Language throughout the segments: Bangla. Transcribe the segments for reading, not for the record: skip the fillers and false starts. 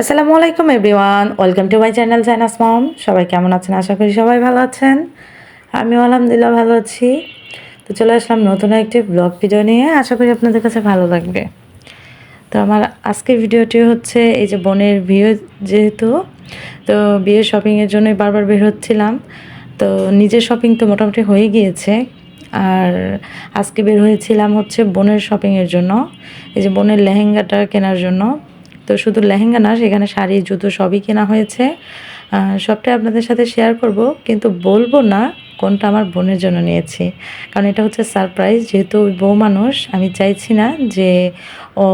আসসালামু আলাইকুম everyone, welcome to my channel Jainas mom. সবাই কেমন আছেন? আশা করি সবাই ভালো আছেন। আমিও আলহামদুলিল্লাহ ভালো আছি। তো চলে আসলাম নতুন একটি ব্লগ ভিডিও নিয়ে। আশা করি আপনাদের কাছে ভালো লাগবে। তো আমার আজকের ভিডিওটি হচ্ছে এই যে বোনের বিয়ে, যেহেতু তো বিয়ের শপিংয়ের জন্যই বারবার বের হচ্ছিলাম। তো নিজের শপিং তো মোটামুটি হয়ে গিয়েছে, আর আজকে বের হয়েছিলাম হচ্ছে বোনের শপিংয়ের জন্য। এই যে বোনের লেহেঙ্গাটা কেনার জন্য। তো শুধু লেহেঙ্গা না, সেখানে শাড়ি জুতো সবই কেনা হয়েছে। সবটাই আপনাদের সাথে শেয়ার করব, কিন্তু বলবো না কোনটা আমার বোনের জন্য নিয়েছি, কারণ এটা হচ্ছে সারপ্রাইজ। যেহেতু ওই বউ মানুষ, আমি চাইছি না যে ও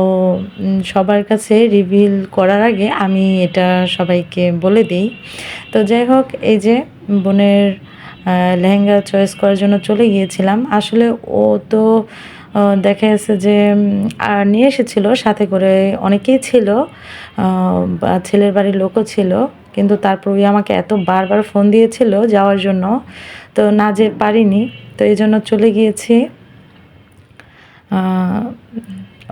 সবার কাছে রিভিল করার আগে আমি এটা সবাইকে বলে দিই। তো যাই হোক, এই যে বোনের লেহেঙ্গা চয়েস করার জন্য চলে গিয়েছিলাম। আসলে ও তো দেখা যাচ্ছে যে আর নিয়ে এসেছিল সাথে করে, অনেকেই ছিল, বা ছেলের বাড়ির লোকও ছিল। কিন্তু তারপর ওই আমাকে এত বারবার ফোন দিয়েছিল যাওয়ার জন্য, তো না যে পারিনি। তো এই জন্য চলে গিয়েছি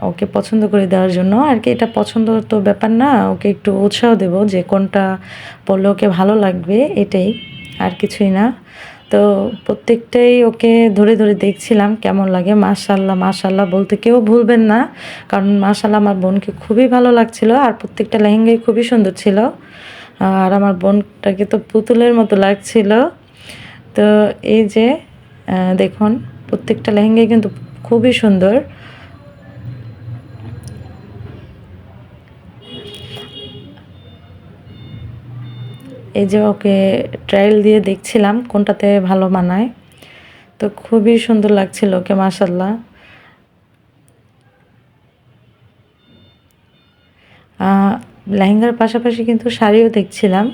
ওকে পছন্দ করে দেওয়ার জন্য আর কি। এটা পছন্দ তো ব্যাপার না, ওকে একটু উৎসাহ দেব যে কোনটা পরলে ওকে ভালো লাগবে, এটাই, আর কিছুই না। তো প্রত্যেকটাই ওকে ধরে ধরে দেখছিলাম কেমন লাগে। মাশাল্লাহ মাশাল্লাহ বলতে কেউ ভুলবেন না, কারণ মাশাল্লাহ আমার বোনকে খুবই ভালো লাগছিল, আর প্রত্যেকটা লেহেঙ্গাই খুবই সুন্দর ছিল। আর আমার বোনটাকে তো পুতুলের মতো লাগছিল। তো এই যে দেখুন, প্রত্যেকটা লেহেঙ্গাই কিন্তু খুবই সুন্দর। এই যে ওকে ট্রায়াল দিয়ে দেখছিলাম কোনটাতে ভালো মানায়। তো খুবই সুন্দর লাগছিল ওকে, মাশাল্লাহ। লেহেঙ্গার পাশাপাশি কিন্তু শাড়িও দেখছিলাম,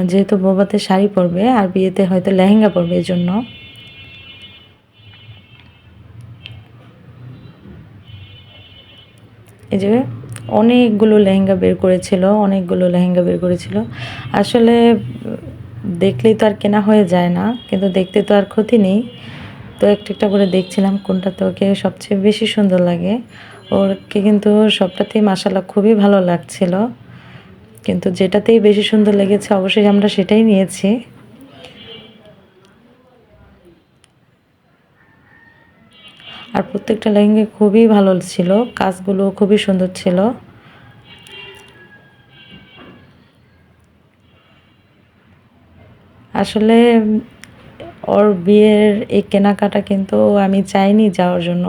যেহেতু বৌভাতে শাড়ি পরবে আর বিয়েতে হয়তো লেহেঙ্গা পরবে, এই জন্য। এই যে অনেকগুলো লেহেঙ্গা বের করেছিল, অনেকগুলো লেহেঙ্গা বের করেছিল। আসলে দেখলেই তো আর কেনা হয়ে যায় না, কিন্তু দেখতে তো আর ক্ষতি নেই। তো একটা একটা করে দেখছিলাম কোনটাতে ওকে সবচেয়ে বেশি সুন্দর লাগে। ওরকে কিন্তু সবটাতেই মাশাআল্লাহ খুবই ভালো লাগছিল, কিন্তু যেটাতেই বেশি সুন্দর লেগেছে অবশ্যই আমরা সেটাই নিয়েছি। আর প্রত্যেকটা লেহেঙ্গা খুবই ভালো ছিল, কাজগুলো খুবই সুন্দর ছিল। আসলে ওর বিয়ের এই কেনাকাটা কিন্তু আমি চাইনি যাওয়ার জন্য,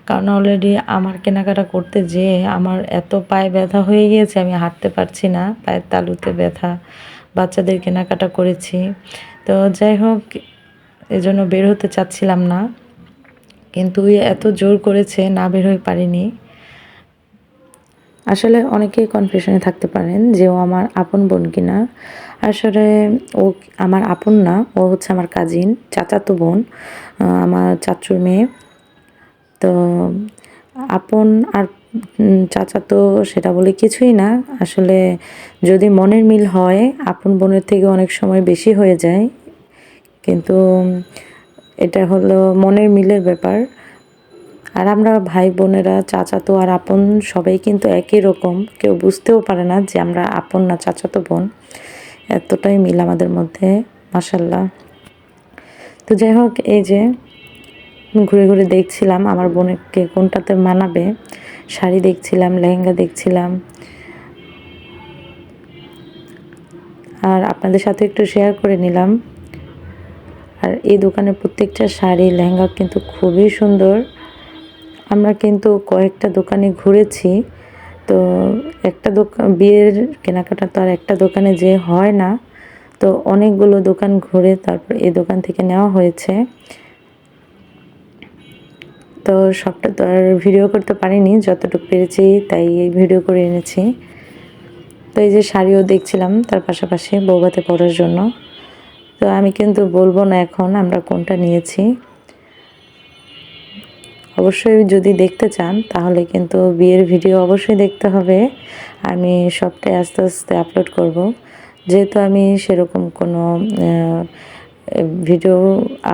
কারণ অলরেডি আমার কেনাকাটা করতে যেয়ে আমার এত পায়ে ব্যথা হয়ে গিয়েছে, আমি হাঁটতে পারছি না, পায়ের তালুতে ব্যথা। বাচ্চাদের কেনাকাটা করেছি। তো যাই হোক, এজন্য বের হতে চাচ্ছিলাম না, কিন্তু এত জোর করেছে, না বের হয়ে পারিনি। আসলে অনেকেই কনফিউশনে থাকতে পারেন যে ও আমার আপন বোন কিনা। আসলে ও আমার আপন না, ও হচ্ছে আমার কাজিন, চাচাতো বোন, আমার চাচুর মেয়ে। তো আপন আর চাচাতো সেটা বলে কিছুই না। আসলে যদি মনের মিল হয়, আপন বোনের থেকে অনেক সময় বেশি হয়ে যায়। কিন্তু এটা হলো মনের মিলের ব্যাপার। আর আমরা ভাই বোনেরা, চাচাতো আর আপন সবাই কিন্তু একই রকম, কেউ বুঝতেও পারে না যে আমরা আপন না চাচাতো বোন। এতটাই মিল আমাদের মধ্যে, মাশাল্লাহ। তো যাই হোক, এই যে ঘুরে ঘুরে দেখছিলাম আমার বোনকে কোনটাতে মানাবে, শাড়ি দেখছিলাম, লেহেঙ্গা দেখছিলাম, আর আপনাদের সাথে একটু শেয়ার করে নিলাম। আর এই দোকানের প্রত্যেকটা শাড়ি লেহেঙ্গা কিন্তু খুবই সুন্দর। আমরা কিন্তু কয়েকটা দোকানে ঘুরেছি। তো একটা দোকান, বিয়ের কেনাকাটা তো আর একটা দোকানে যে হয় না, তো অনেকগুলো দোকান ঘুরে তারপর এই দোকান থেকে নেওয়া হয়েছে। তো সবটা তো আর ভিডিও করতে পারিনি, যতটুকু পেরেছি তাই ভিডিও করে এনেছি। তো এই যে শাড়িও দেখছিলাম তার পাশাপাশি বৌভাতে পরার জন্য। তো আমি কিন্তু বলবো না এখন আমরা কোনটা নিয়েছি। অবশ্যই যদি দেখতে চান তাহলে কিন্তু বিয়ের ভিডিও অবশ্যই দেখতে হবে। আমি সবটাই আস্তে আস্তে আপলোড করব, যেহেতু আমি সেরকম কোনো ভিডিও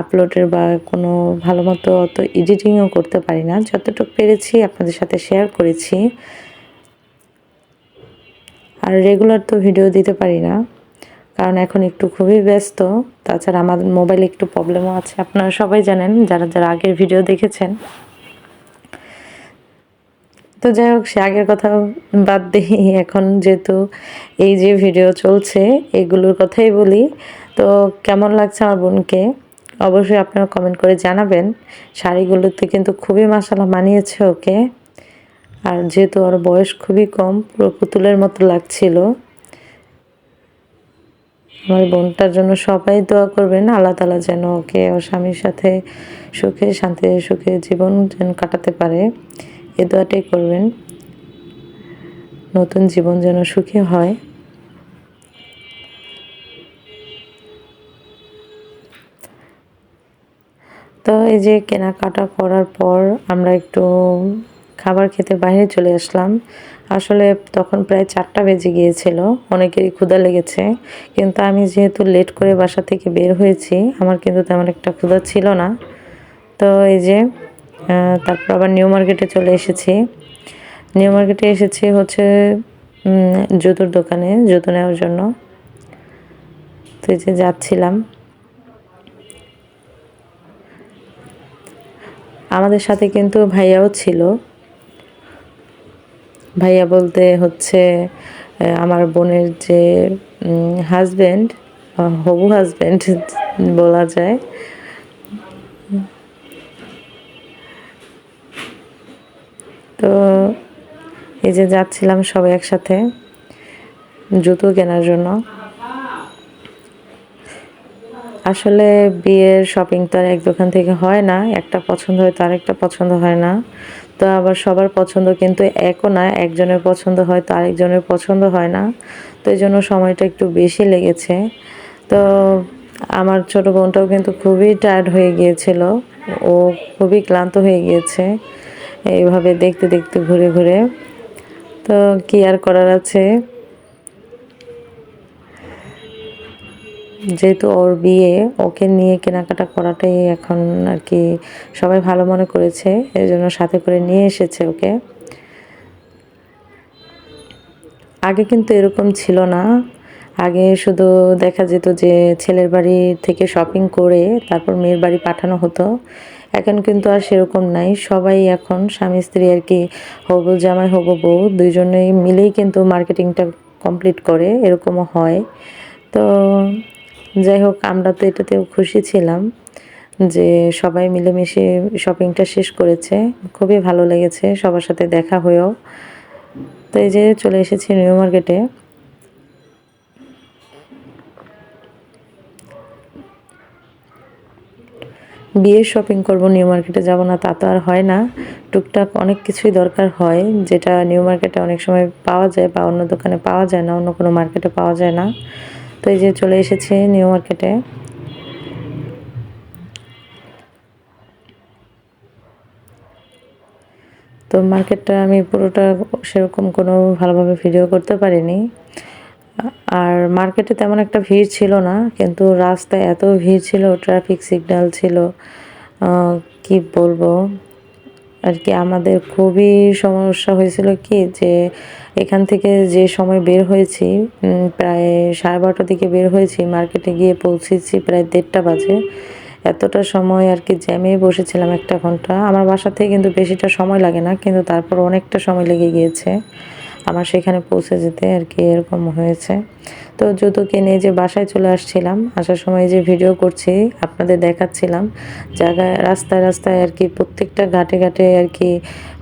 আপলোডের বা কোনো ভালো মতো অত এডিটিংও করতে পারি না। যতটুকু পেরেছি আপনাদের সাথে শেয়ার করেছি। আর রেগুলার তো ভিডিও দিতে পারি না, কারণ এখন একটু খুবই ব্যস্ত। তাছাড়া আমার মোবাইলে একটু প্রবলেমও আছে, আপনারা সবাই জানেন যারা যারা আগের ভিডিও দেখেছেন। তো যাই হোক, সে আগের কথা বাদ দিই, এখন যেহেতু এই যে ভিডিও চলছে এগুলোর কথাই বলি। তো কেমন লাগছে আমার বোনকে অবশ্যই আপনারা কমেন্ট করে জানাবেন। শাড়িগুলোতে কিন্তু খুবই মাশাআল্লাহ মানিয়েছে ওকে। আর যেহেতু ওর বয়স খুবই কম, পুরো পুতুলের মতো লাগছিল। আমার বোনটার জন্য সবাই দোয়া করবেন, আল্লাহ তাআলা যেন ওকে ওর স্বামীর সাথে সুখে শান্তিতে সুখে জীবন যেন কাটাতে পারে, এই দোয়াটাই করবেন। নতুন জীবন যেন সুখী হয়। তো এই যে কেনাকাটা করার পর আমরা একটু খাবার খেতে বাইরে চলে আসলাম। আসলে তখন প্রায় 4টা বেজে গিয়েছিল, অনেকেরই ক্ষুধা লেগেছে। কিন্তু আমি যেহেতু লেট করে বাসা থেকে বের হয়েছি, আমার কিন্তু তেমন একটা ক্ষুধা ছিল না। তো এই যে তারপর আবার নিউ মার্কেটে চলে এসেছি। নিউ মার্কেটে এসেছি হচ্ছে জুতোর দোকানে জুতো নেওয়ার জন্য। তো এই যে যাচ্ছিলাম, আমাদের সাথে কিন্তু ভাইয়াও ছিল। ভাইয়া বলতে হচ্ছে আমার বোনের যে হাজব্যান্ড, হবু হাজব্যান্ড বলা যায়। তো এই যে যাচ্ছিলাম সবাই একসাথে জুতো কেনার জন্য। আসলে বিয়ের শপিং তো আর এক দোকান থেকে হয় না, একটা পছন্দ হয় তো আরেকটা পছন্দ হয় না। তো আবার সবার পছন্দ কিন্তু একও না, একজনের পছন্দ হয় তো আরেকজনের পছন্দ হয় না। তো এই জন্য সময়টা একটু বেশি লেগেছে। তো আমার ছোট বোনটাও কিন্তু খুবই টায়ার্ড হয়ে গিয়েছিল, ও খুবই ক্লান্ত হয়ে গিয়েছে এইভাবে দেখতে দেখতে ঘুরে ঘুরে। তো কি আর করার আছে, যেহেতু ওর বিয়ে, ওকে নিয়ে কেনাকাটা করাটাই এখন আর কি সবাই ভালো মনে করেছে, এই জন্য সাথে করে নিয়ে এসেছে ওকে। আগে কিন্তু এরকম ছিল না, আগে শুধু দেখা যেত যে ছেলের বাড়ি থেকে শপিং করে তারপর মেয়ের বাড়ি পাঠানো হতো। এখন কিন্তু আর সেরকম নাই, সবাই এখন স্বামী স্ত্রী আর কি, হবু জামাই হবু বউ দুইজনেই মিলেই কিন্তু মার্কেটিংটা কমপ্লিট করে, এরকমও হয়। তো যাই হোক, আমরা তো এটাতেও খুশি ছিলাম যে সবাই মিলেমিশে শপিংটা শেষ করেছে, খুবই ভালো লেগেছে সবার সাথে দেখা হয়েও। তো এই যে চলে এসেছি নিউ মার্কেটে। বিয়ের শপিং করব, নিউ মার্কেটে যাব না তা তো আর হয় না। টুকটাক অনেক কিছুই দরকার হয়, যেটা নিউ মার্কেটে অনেক সময় পাওয়া যায় বা অন্য দোকানে পাওয়া যায় না, অন্য কোনো মার্কেটে পাওয়া যায় না। তো এই যে চলে এসেছি নিউ মার্কেটে। তো মার্কেটটা আমি পুরোটা সেরকম কোনো ভালোভাবে ভিডিও করতে পারিনি। আর মার্কেটে তেমন একটা ভিড় ছিল না, কিন্তু রাস্তায় এত ভিড় ছিল, ট্রাফিক সিগন্যাল ছিল, কি বলবো আর কি। আমাদের খুবই সমস্যা হয়েছিল কি, যে এখান থেকে যে সময় বের হয়েছি, প্রায় 12:30টার দিকে বের হয়েছি, মার্কেটে গিয়ে পৌঁছেছি প্রায় 1:30টা বাজে। এতটা সময় আর কি জ্যামে বসেছিলাম 1 ঘন্টা। আমার বাসা থেকে কিন্তু বেশিটা সময় লাগে না, কিন্তু তারপর অনেকটা সময় লেগে গিয়েছে আমার সেখানে পৌঁছে যেতে আর কি, এরকম হয়েছে। তো জুতো কিনে যে বাসায় চলে আসছিলাম, আসার সময় যে ভিডিও করছি আপনাদের দেখাচ্ছিলাম, জায়গায় রাস্তায় রাস্তায় আর কি প্রত্যেকটা ঘাটে ঘাটে আর কি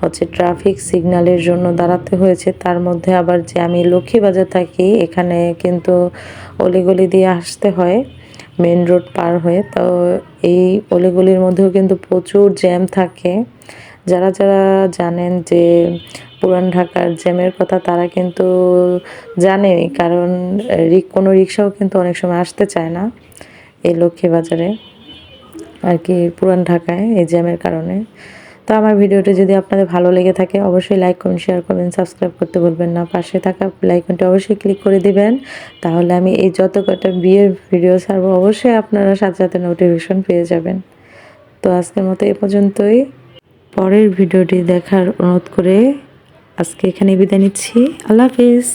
হচ্ছে ট্রাফিক সিগন্যালের জন্য দাঁড়াতে হয়েছে। তার মধ্যে আবার যে আমি লক্ষ্মীবাজার থাকি, এখানে কিন্তু অলিগলি দিয়ে আসতে হয় মেন রোড পার হয়ে। তো এই অলিগলির মধ্যেও কিন্তু প্রচুর জ্যাম থাকে। যারা যারা জানেন যে পুরান ঢাকার জ্যামের কথা, তারা কিন্তু জানেনই, কারণ কোনো রিক্সাও কিন্তু অনেক সময় আসতে চায় না এই লক্ষ্মীবাজারে আর কি, পুরান ঢাকায় এই জ্যামের কারণে। তো আমার ভিডিওটি যদি আপনাদের ভালো লেগে থাকে অবশ্যই লাইক করুন, শেয়ার করবেন, সাবস্ক্রাইব করতে ভুলবেন না। পাশে থাকা লাইকনটা অবশ্যই ক্লিক করে দিবেন, তাহলে আমি এই যত কটা বিয়ের ভিডিও ছাড়বো অবশ্যই আপনারা সাথে সাথে নোটিফিকেশন পেয়ে যাবেন। তো আজকের মতো এ পর্যন্তই, পরের ভিডিওটি দেখার অনুরোধ করে আজকে এখানে বিদায় নিচ্ছি। আল্লাহ হাফিজ।